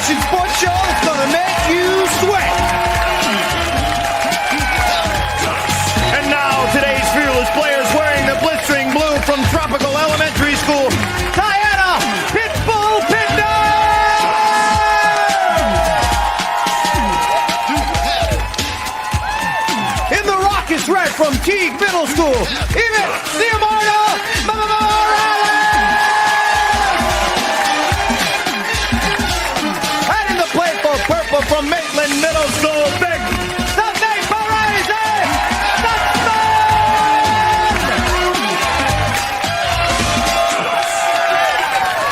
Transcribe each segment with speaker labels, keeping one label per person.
Speaker 1: action sports show that's gonna make you sweat.
Speaker 2: And now, today's fearless players wearing the blistering blue from Tropical Elementary School, Diana Pitbull Pittner!
Speaker 1: In the raucous red from Teague Middle School, Ibis, the Immortal, Moira! And in the playful purple from Maitland Middle School, Big, the Vaporizer, Stutzman!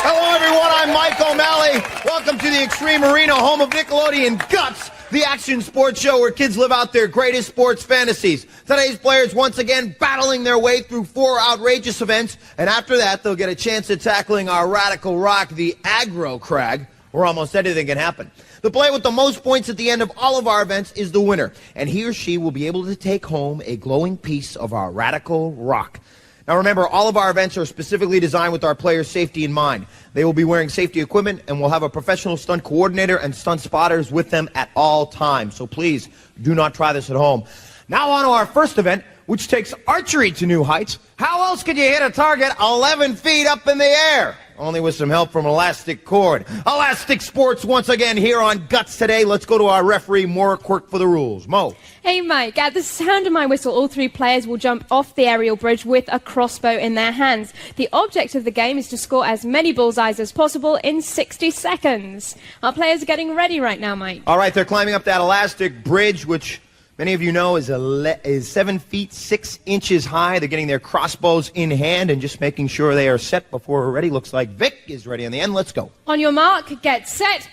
Speaker 1: Hello everyone, I'm Mike O'Malley. Welcome to the Extreme Arena, home of Nickelodeon Guts, the action sports show where kids live out their greatest sports fantasies. Today's players once again battling their way through 4 outrageous events, and after that they'll get a chance at tackling our radical rock, the aggro crag, where almost anything can happen. The player with the most points at the end of all of our events is the winner, and he or she will be able to take home a glowing piece of our radical rock. Now remember, all of our events are specifically designed with our players' safety in mind. They will be wearing safety equipment, and we'll have a professional stunt coordinator and stunt spotters with them at all times. So please, do not try this at home. Now on to our first event, which takes archery to new heights. How else could you hit a target 11 feet up in the air? Only with some help from elastic cord. Elastic Sports once again here on Guts today. Let's go to our referee, Moira, Quirk, for the rules. Mo.
Speaker 3: Hey Mike, at the sound of my whistle, all 3 players will jump off the aerial bridge with a crossbow in their hands. The object of the game is to score as many bullseyes as possible in 60 seconds. Our players are getting ready right now, Mike.
Speaker 1: All right, they're climbing up that elastic bridge, which many of you know is 7 feet 6 inches high. They're getting their crossbows in hand and just making sure they are set before we're ready. Looks like Vic is ready on the end. Let's go.
Speaker 3: On your mark, get set.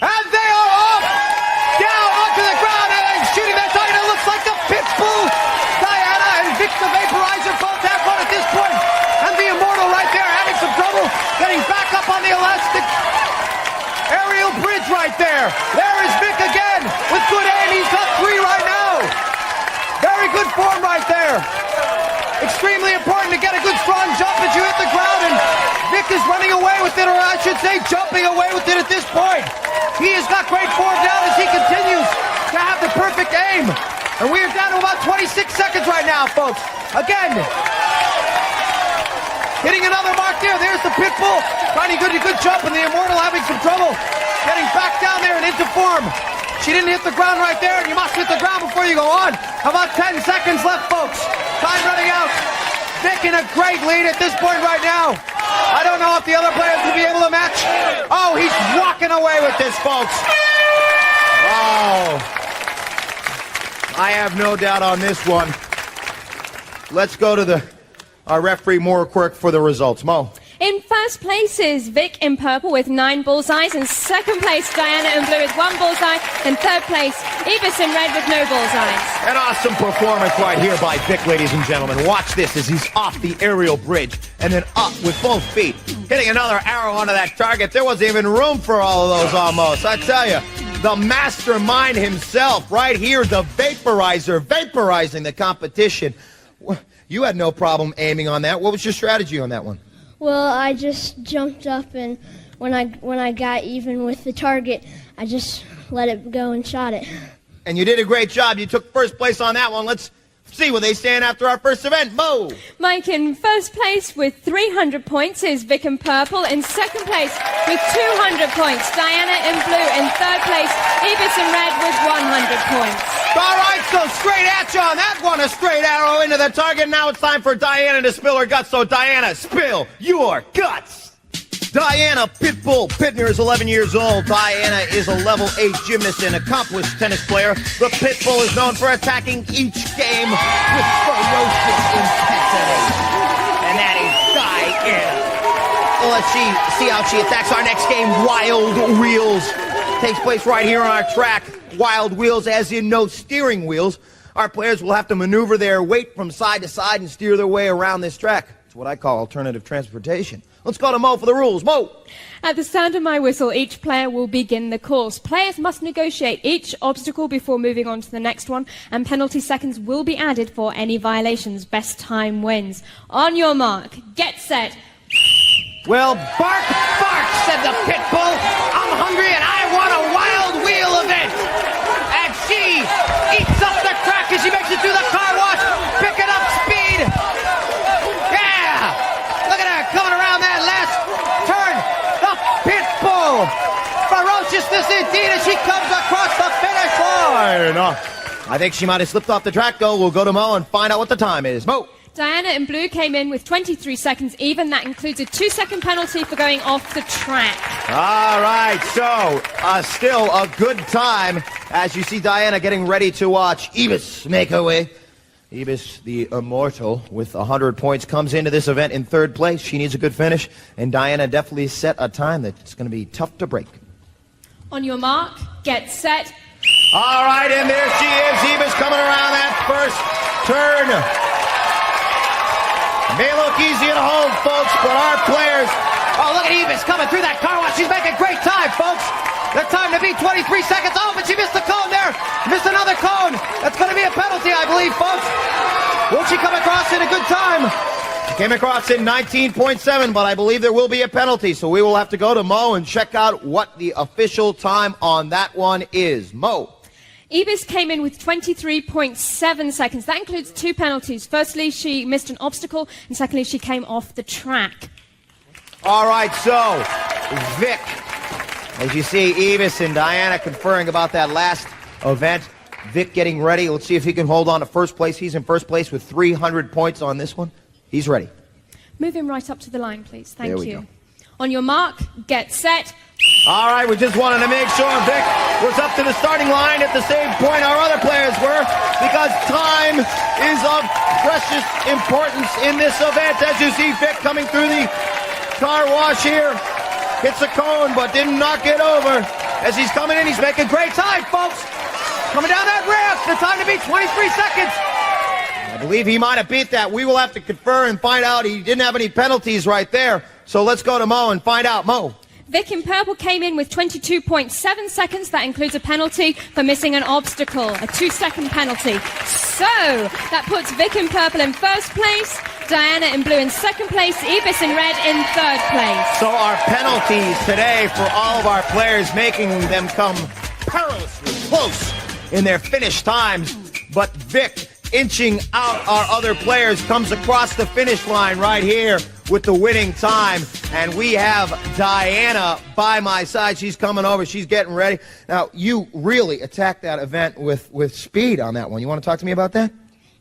Speaker 1: And they are off! Down onto the ground and shooting that target. It looks like the Pitbull. Diana and Vic the Vaporizer both have one at this point. And the Immortal right there having some trouble getting back up on the elastic aerial bridge right there. There is Vic again with good aim. He's got 3 right now. Very good form right there. Extremely important to get a good strong jump as you hit the ground, and Vic is running away with it, or I should say jumping away with it at this point. He has got great form down as he continues to have the perfect aim. And we are down to about 26 seconds right now, folks. Again, hitting another mark there. There's the Pitbull trying to get a good jump, and the Immortal having some trouble getting back down there and into form. She didn't hit the ground right there, and you must hit the ground before you go on. About 10 seconds left, folks. Time running out. Vic in a great lead at this point right now. I don't know if the other players will be able to match. Oh, he's walking away with this, folks. Oh. I have no doubt on this one. Let's go to our referee, Moira Quirk, for the results. Mo.
Speaker 3: In first place is Vic in purple with 9 bullseyes. In second place, Diana in blue with 1 bullseye. In third place, Ibis in red with no bullseyes.
Speaker 1: An awesome performance right here by Vic, ladies and gentlemen. Watch this as he's off the aerial bridge and then up with both feet, hitting another arrow onto that target. There wasn't even room for all of those almost. I tell you, the mastermind himself right here, the Vaporizer, vaporizing the competition. You had no problem aiming on that. What was your strategy on that one?
Speaker 4: Well, I just jumped up, and when I got even with the target, I just let it go and shot it.
Speaker 1: And you did a great job. You took first place on that one. Let's see where they stand after our first event. Mo!
Speaker 3: Mike in first place with 300 points is Vic in purple. In second place with 200 points, Diana in blue. In third place, Ibis in red with 100 points.
Speaker 1: All right, so straight at you on that one. A straight arrow into the target. Now it's time for Diana to spill her guts. So Diana, spill your guts. Diana Pitbull Pittner is 11 years old. Diana is a level 8 gymnast and accomplished tennis player. The Pitbull is known for attacking each game with ferocious intensity. And that is Diana. Well, let's see how she attacks our next game, Wild Wheels. Takes place right here on our track. Wild Wheels, as in no steering wheels. Our players will have to maneuver their weight from side to side and steer their way around this track. It's what I call alternative transportation. Let's go to Mo for the rules. Mo!
Speaker 3: At the sound of my whistle, each player will begin the course. Players must negotiate each obstacle before moving on to the next one, and penalty seconds will be added for any violations. Best time wins. On your mark, get set.
Speaker 1: Well, bark, bark, said the Pitbull. I'm hungry and I Pitbull. Ferociousness indeed as she comes across the finish line. I think she might have slipped off the track, though. We'll go to Mo and find out what the time is. Mo.
Speaker 3: Diana in blue came in with 23 seconds even. That includes a 2-second penalty for going off the track.
Speaker 1: All right, so still a good time as you see Diana getting ready to watch Ibis make her way. Ibis, the Immortal, with 100 points, comes into this event in third place. She needs a good finish, and Diana definitely set a time that's going to be tough to break.
Speaker 3: On your mark, get set.
Speaker 1: All right, and there she is. Ibis coming around that first turn. May look easy at home, folks, but our players... Oh, look at Ibis coming through that car wash. She's making great time, folks. Their time to beat 23 seconds. Oh, but she missed the cone there. Missed another cone. That's going to be a penalty, I believe, folks. Will she come across in a good time? She came across in 19.7, but I believe there will be a penalty, so we will have to go to Mo and check out what the official time on that one is. Mo.
Speaker 3: Ibis came in with 23.7 seconds. That includes 2 penalties. Firstly, she missed an obstacle, and secondly, she came off the track.
Speaker 1: All right, so Vic, as you see, Ibis and Diana conferring about that last event. Vic getting ready. Let's see if he can hold on to first place. He's in first place with 300 points on this one. He's ready.
Speaker 3: Move him right up to the line, please. Thank
Speaker 1: There we
Speaker 3: you.
Speaker 1: go.
Speaker 3: On your mark, get set.
Speaker 1: All right, we just wanted to make sure Vic was up to the starting line at the same point our other players were, because time is of precious importance in this event. As you see, Vic coming through the car wash here, hits a cone but didn't knock it over. As he's coming in, he's making great time, folks. Coming down that ramp, the time to beat 23 seconds. I believe he might have beat that. We will have to confer and find out. He didn't have any penalties right there. So let's go to Mo and find out. Mo.
Speaker 3: Vic in purple came in with 22.7 seconds. That includes a penalty for missing an obstacle, a 2-second penalty. So that puts Vic in purple in first place, Diana in blue in second place, Ibis in red in third place.
Speaker 1: So our penalties today for all of our players, making them come perilously close in their finish times. But Vic, inching out our other players, comes across the finish line right here with the winning time. And we have Diana by my side. She's coming over. She's getting ready. Now, you really attacked that event with speed on that one. You want to talk to me about that?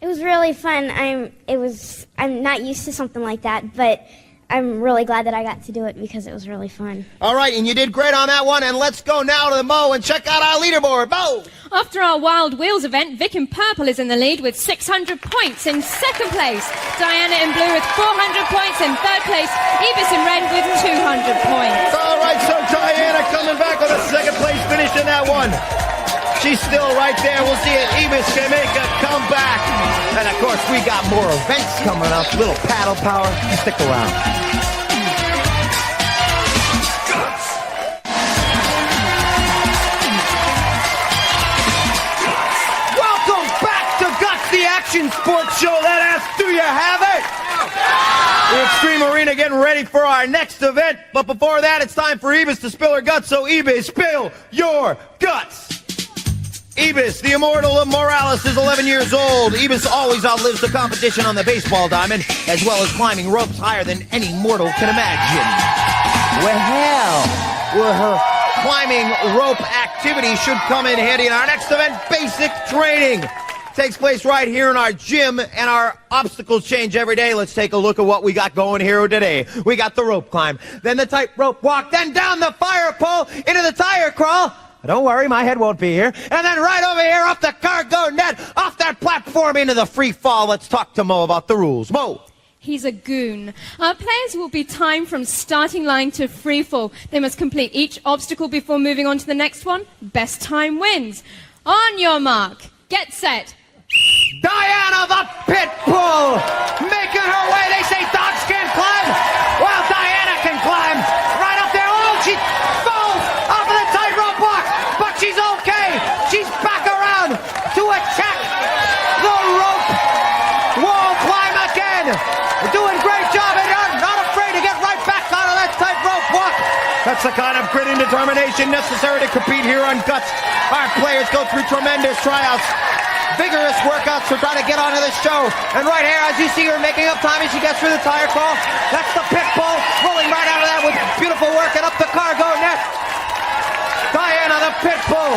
Speaker 5: It was really fun. I'm not used to something like that, but I'm really glad that I got to do it because it was really fun.
Speaker 1: All right, and you did great on that one. And let's go now to the Mo and check out our leaderboard. Mo!
Speaker 3: After our Wild Wheels event, Vic in purple is in the lead with 600 points in second place. Diana in blue with 400 points in third place. Ibis in red with 200 points.
Speaker 1: All right, so Diana coming back with a second place finish in that one. She's still right there. We'll see if Ibis can make a comeback. And of course, we got more events coming up. Little paddle power. Stick around. Welcome back to Guts, the action sports show that asks, do you have it? The Extreme Arena getting ready for our next event. But before that, it's time for Ibis to spill her guts. So Ibis, spill your guts. Ibis, the Immortal of Morales, is 11 years old. Ibis always outlives the competition on the baseball diamond, as well as climbing ropes higher than any mortal can imagine. Well, her climbing rope activity should come in handy in our next event, basic training. Takes place right here in our gym, and our obstacles change every day. Let's take a look at what we got going here today. We got the rope climb, then the tightrope walk, then down the fire pole into the tire crawl. Don't worry, my head won't be here. And then right over here, off the cargo net, off that platform into the free fall. Let's talk to Mo about the rules. Mo.
Speaker 3: He's a goon. Our players will be timed from starting line to free fall. They must complete each obstacle before moving on to the next one. Best time wins. On your mark, get set.
Speaker 1: Diana the Pitbull making her way. They say dogs can't climb. Well, Diana can climb. Right up there. Oh, she falls off of the tightrope walk, but she's okay. She's back around to attack the rope wall climb again. Doing a great job, and not afraid to get right back out of that tightrope walk. That's the kind of grit and determination necessary to compete here on Guts. Our players go through tremendous tryouts, vigorous workouts to try to get onto this show. And right here, as you see her making up time as she gets through the tire crawl, that's the Pitbull rolling right out of that with beautiful work and up the cargo net. Pitbull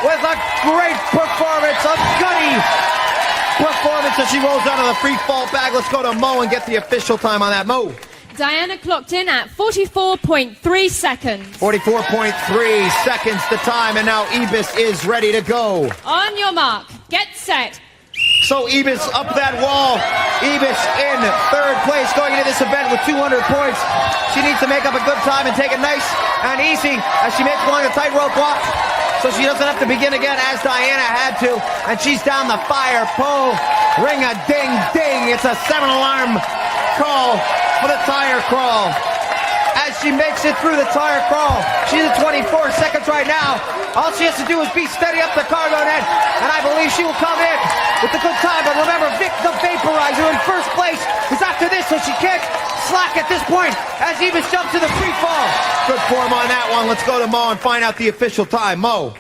Speaker 1: with a great performance, a gutty performance as she rolls out of the free fall bag. Let's go to Mo and get the official time on that. Mo.
Speaker 3: Diana clocked in at 44.3 seconds.
Speaker 1: 44.3 seconds the time, and now Ibis is ready to go.
Speaker 3: On your mark, get set.
Speaker 1: So Ibis up that wall. Ibis in third place going into this event with 200 points. She needs to make up a good time and take it nice and easy as she makes along the tightrope walk, so she doesn't have to begin again as Diana had to. And she's down the fire pole. Ring-a-ding-ding. It's a 7-alarm call for the tire crawl. As she makes it through the tire crawl, she's at 24 seconds right now. All she has to do is be steady up the cargo net, and I believe she will come in with a good time. But remember, Vic the Vaporizer in first place is after this, so she can't slack at this point as Ibis jumps to the free fall. Good form on that one. Let's go to Mo and find out the official time. Mo.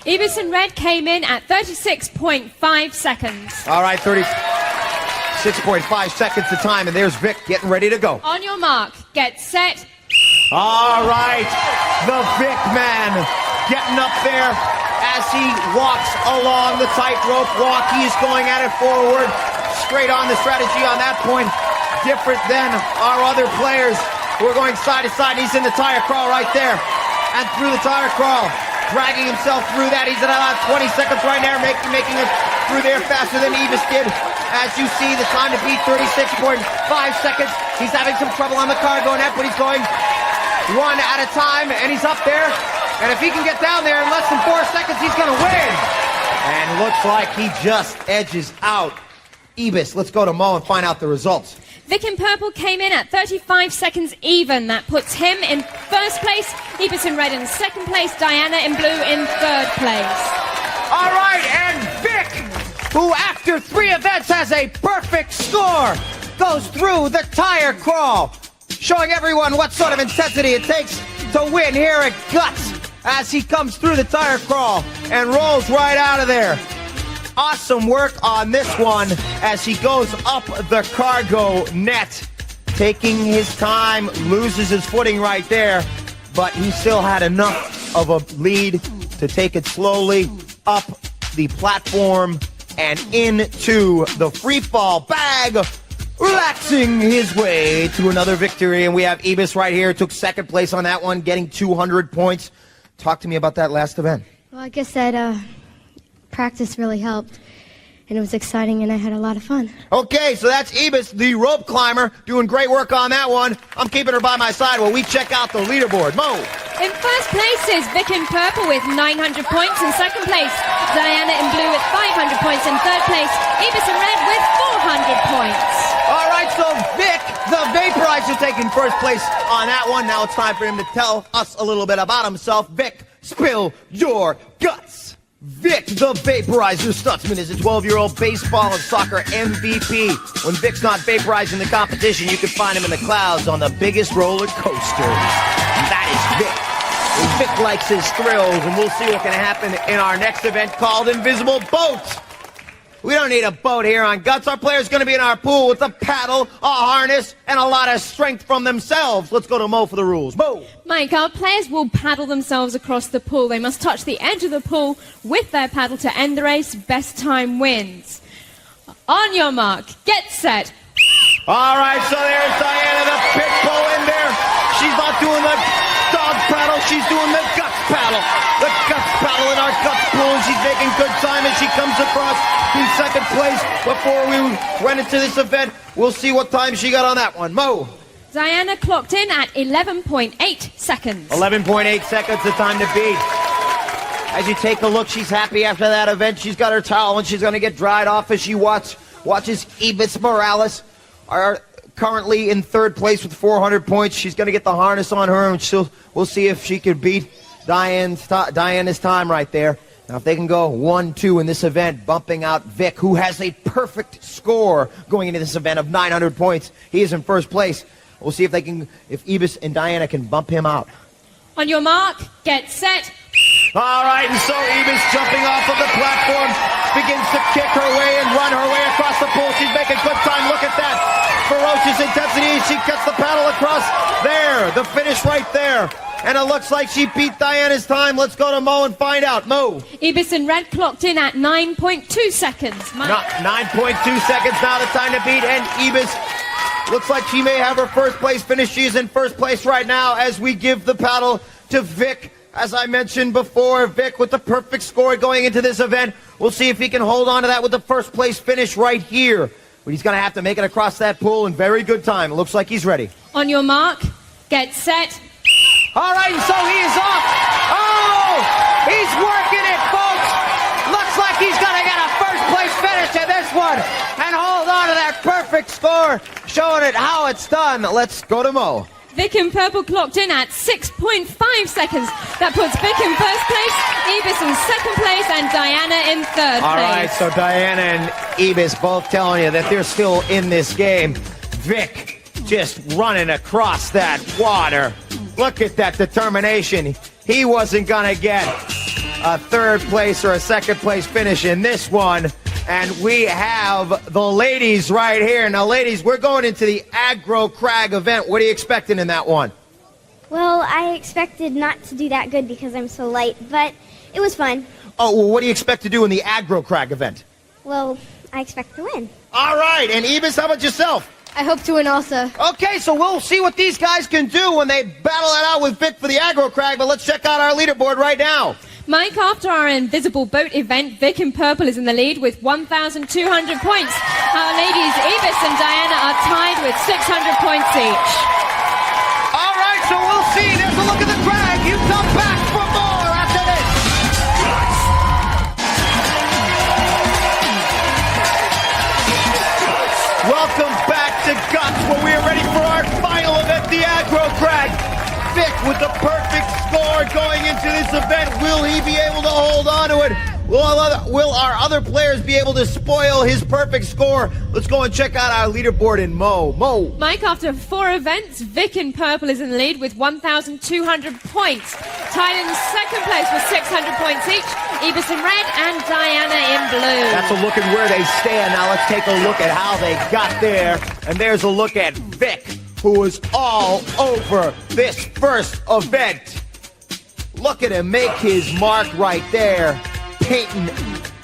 Speaker 3: Ibis in red came in at 36.5 seconds.
Speaker 1: All right, 36.5 seconds the time, and there's Vic getting ready to go.
Speaker 3: On your mark, get set.
Speaker 1: All right, the Vic man getting up there as he walks along the tightrope walk. He's going at it forward, straight on. The strategy on that point different than our other players who are going side to side. He's in the tire crawl right there, and through the tire crawl, dragging himself through that. He's at about 20 seconds right now, making it through there faster than Ibis did. As you see, the time to beat 36.5 seconds. He's having some trouble on the cargo net, but he's going one at a time, and he's up there. And if he can get down there in less than 4 seconds, he's going to win. And looks like he just edges out Ibis. Let's go to Mo and find out the results.
Speaker 3: Vic in purple came in at 35 seconds even. That puts him in first place. Ibis in red in second place. Diana in blue in third place.
Speaker 1: All right, and Vic, who after 3 events has a perfect score, goes through the tire crawl, showing everyone what sort of intensity it takes to win here at Guts as he comes through the tire crawl and rolls right out of there. Awesome work on this one as he goes up the cargo net, taking his time, loses his footing right there, but he still had enough of a lead to take it slowly up the platform and into the free fall bag, relaxing his way to another victory. And we have Ibis right here, took second place on that one, getting 200 points. Talk to me about that last event.
Speaker 6: Well, I guess that practice really helped, and it was exciting, and I had a lot of fun.
Speaker 1: Okay, so that's Ibis, the rope climber, doing great work on that one. I'm keeping her by my side while we check out the leaderboard. Mo.
Speaker 3: In first place is Vic in purple with 900 points. In second place, Diana in blue with 500 points. In third place, Ibis in red with 400 points.
Speaker 1: All right, so Vic, the Vaporizer, taking first place on that one. Now it's time for him to tell us a little bit about himself. Vic, spill your guts. Vic, the Vaporizer Stutzman, is a 12-year-old baseball and soccer MVP. When Vic's not vaporizing the competition, you can find him in the clouds on the biggest roller coaster. That is Vic. And Vic likes his thrills, and we'll see what can happen in our next event called Invisible Boat. We don't need a boat here on Guts. Our player's going to be in our pool with a paddle, a harness, and a lot of strength from themselves. Let's go to Mo for the rules. Mo!
Speaker 3: Mike, our players will paddle themselves across the pool. They must touch the edge of the pool with their paddle to end the race. Best time wins. On your mark, get set.
Speaker 1: All right, so there's Diana, the Pitbull in there. She's not doing the dog paddle, she's doing the Guts paddle. The Guts paddle in our Guts pool, and she's making good time as she comes across in second place. Before we run into this event, we'll see what time she got on that one. Mo.
Speaker 3: Diana clocked in at 11.8 seconds.
Speaker 1: 11.8 seconds, the time to beat. As you take a look, she's happy after that event. She's got her towel, and she's going to get dried off as she watches Ibis Morales, are currently in third place with 400 points. She's going to get the harness on her, and we'll see if she can beat Diana's time right there. Now, if they can go 1-2 in this event, bumping out Vic, who has a perfect score going into this event of 900 points. He is in first place. We'll see if Ibis and Diana can bump him out.
Speaker 3: On your mark, get set.
Speaker 1: All right, and so Ibis jumping off of the platform begins to kick her way and run her way across the pool. She's making good time. Look at that. Ferocious intensity. She gets the paddle across there. The finish right there. And it looks like she beat Diana's time. Let's go to Mo and find out. Mo.
Speaker 3: Ibis in red clocked in at 9.2 seconds.
Speaker 1: 9.2 seconds now the time to beat. And Ibis looks like she may have her first place finish. She's in first place right now as we give the paddle to Vic. As I mentioned before, Vic with the perfect score going into this event. We'll see if he can hold on to that with the first place finish right here. But he's going to have to make it across that pool in very good time. It looks like he's ready.
Speaker 3: On your mark, get set.
Speaker 1: All right, and so he is off. Oh, he's working it, folks. Looks like he's going to get a first place finish in this one and hold on to that perfect score, showing it how it's done. Let's go to Mo.
Speaker 3: Vic in purple clocked in at 6.5 seconds. That puts Vic in first place, Ibis in second place, and Diana in third place.
Speaker 1: All right, so Diana and Ibis both telling you that they're still in this game. Vic just running across that water. Look at that determination. He wasn't going to get a third place or a second place finish in this one. And we have the ladies right here. Now, ladies, we're going into the Aggro Crag event. What are you expecting in that one?
Speaker 5: Well, I expected not to do that good because I'm so light, but it was fun.
Speaker 1: Oh, well, what do you expect to do in the Aggro Crag event?
Speaker 5: Well, I expect to win.
Speaker 1: All right, and Ibis, how about yourself?
Speaker 6: I hope to win also.
Speaker 1: Okay, so we'll see what these guys can do when they battle it out with Vic for the Aggro Crag, but let's check out our leaderboard right now.
Speaker 3: Mike, after our invisible boat event, Vic in purple is in the lead with 1,200 points. Our ladies, Ibis and Diana, are tied with 600 points each.
Speaker 1: All right, so we'll see. There's a look at the crag. You come back for more after this. Welcome back to Guts, where we are ready for our final event, the Aggro Crag. Vic with the perfect score going into this event. Will he be able to hold on to it? Will our other players be able to spoil his perfect score? Let's go and check out our leaderboard in Mo.
Speaker 3: Mike, after 4 events, Vic in purple is in the lead with 1,200 points. Tied in second place with 600 points each, Ibis in red and Diana in blue.
Speaker 1: That's a look at where they stand. Now let's take a look at how they got there. And there's a look at Vic, who was all over this first event. Look at him make his mark right there, painting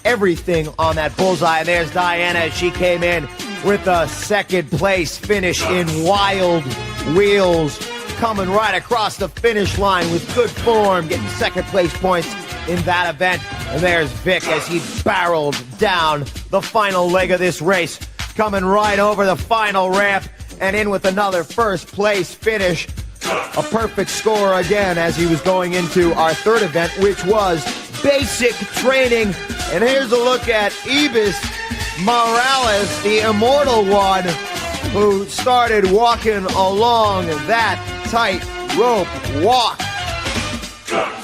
Speaker 1: everything on that bullseye. And there's Diana. She came in with a second place finish in Wild Wheels, coming right across the finish line with good form, getting second place points in that event. And there's Vic as he barreled down the final leg of this race, coming right over the final ramp and in with another first place finish. A perfect score again as he was going into our third event, which was basic training. And here's a look at Ibis Morales, the Immortal one, who started walking along that tight rope walk.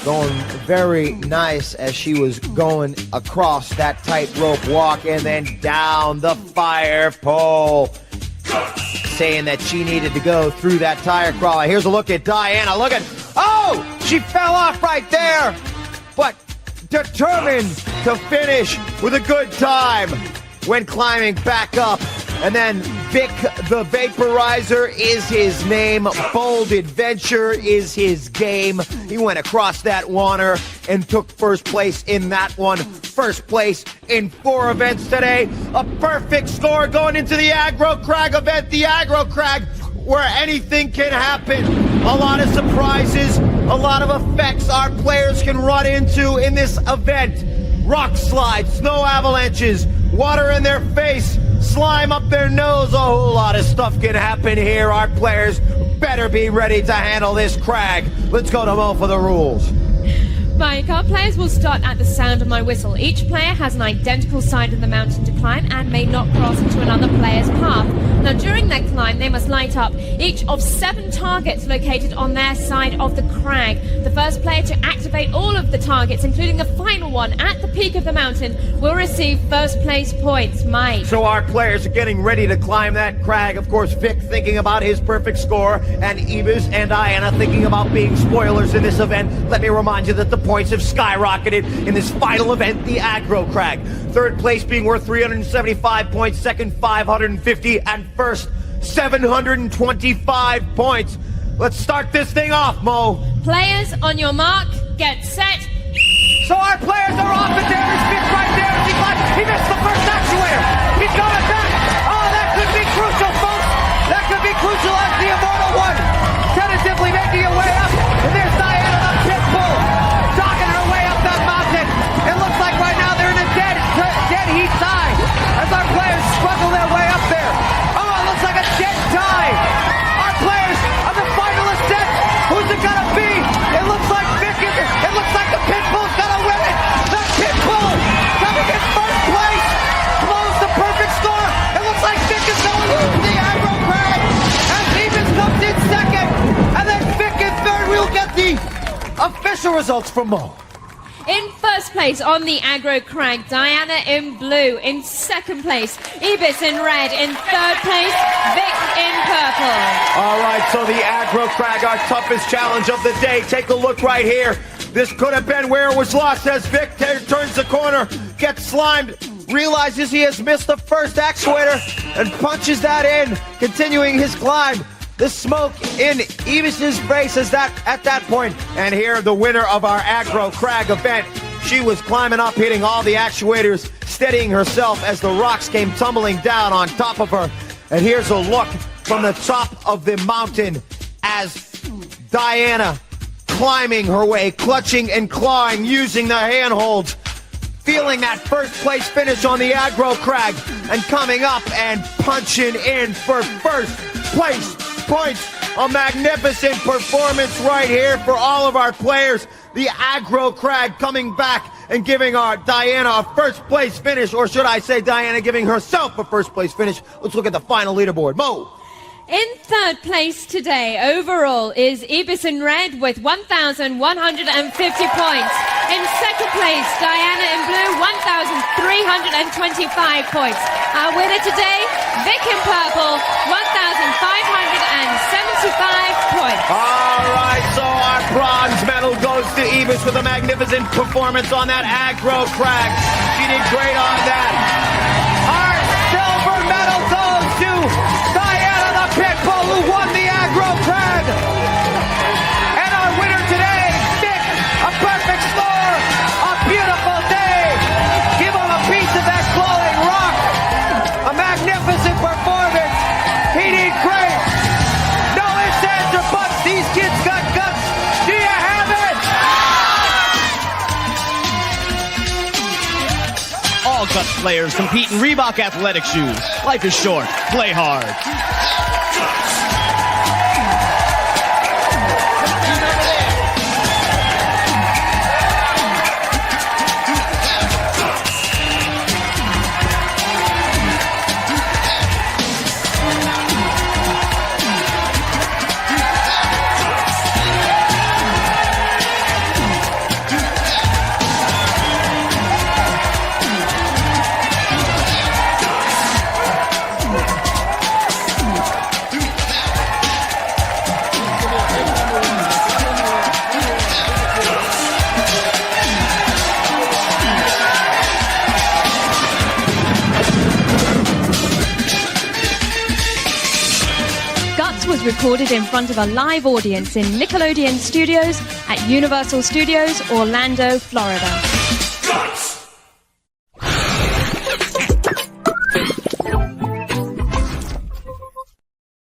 Speaker 1: Going very nice as she was going across that tight rope walk and then down the fire pole, saying that she needed to go through that tire crawler. Here's a look at Diana. Look at, oh, she fell off right there, but determined to finish with a good time when climbing back up. And then Vic the Vaporizer is his name. Bold Adventure is his game. He went across that water and took first place in that one. First place in 4 events today. A perfect score going into the Aggro Crag event. The Aggro Crag, where anything can happen. A lot of surprises, a lot of effects our players can run into in this event. Rock slides, snow avalanches, water in their face, slime up their nose. A whole lot of stuff can happen here. Our players better be ready to handle this crag. Let's go to Mo for the rules.
Speaker 3: Mike, our players will start at the sound of my whistle. Each player has an identical side of the mountain to climb and may not cross into another player's path. Now, during their climb, they must light up each of 7 targets located on their side of the crag. The first player to activate all of the targets, including the final one at the peak of the mountain, will receive first place points. Mike.
Speaker 1: So our players are getting ready to climb that crag. Of course, Vic thinking about his perfect score, and Ibis and Diana thinking about being spoilers in this event. Let me remind you that the points have skyrocketed in this final event, the aggro crag. Third place being worth 375 points, second 550, and first 725 points. Let's start this thing off, Mo.
Speaker 3: Players, on your mark, get set.
Speaker 1: So our players are off, and there is Vic right there as he climbs. He missed the first actuator. He's got it back. Oh, that could be crucial, folks. That could be crucial as the Immortal one. Tentatively making her way up. And there's Diana, the Pitbull, jogging her way up that mountain. It looks like right now they're in a dead heat tie as our players struggle their way up there. Oh, it looks like a dead tie. Our players are the finalist set. Who's it gonna be? It looks like Vic is. It looks like the Pitbull's gonna win it. The Pitbull coming in first place. Blows the perfect score. It looks like Vic is going into the aggro crag. As Ibis comes in second. And then Vic in third. We'll get the official results from Mo.
Speaker 3: In first place on the aggro crag, Diana in blue. In second place, Ibis in red. In third place, Vic in purple.
Speaker 1: All right, so the aggro crag, our toughest challenge of the day. Take a look right here. This could have been where it was lost as Vic turns the corner, gets slimed, realizes he has missed the first actuator, and punches that in, continuing his climb. The smoke in Ibis's face is at that point. And here, the winner of our aggro crag event. She was climbing up, hitting all the actuators, steadying herself as the rocks came tumbling down on top of her. And here's a look from the top of the mountain as Diana climbing her way, clutching and clawing, using the handholds, feeling that first place finish on the aggro crag, and coming up and punching in for first place points. A magnificent performance right here for all of our players. The aggro crag coming back and giving our Diana a first place finish, or should I say Diana giving herself a first place finish. Let's look at the final leaderboard. Mo.
Speaker 3: In third place today, overall, is Ibis in red with 1,150 points. In second place, Diana in blue, 1,325 points. Our winner today, Vic in purple, 1,575 points.
Speaker 1: All right, so our bronze medal goes to Ibis with a magnificent performance on that aggro crag. She did great on that. Our silver medal goes to Diana the Pitbull, who won the aggro crag. And our winner today, Vic, a perfect score, a beautiful day. Give him a piece of that glowing rock. A magnificent performance. He did great. No ifs, ands, or buts. These kids got guts. Do you have it?
Speaker 2: All Guts players compete in Reebok athletic shoes. Life is short. Play hard.
Speaker 3: Recorded in front of a live audience in Nickelodeon Studios at Universal Studios, Orlando, Florida.
Speaker 7: Guts!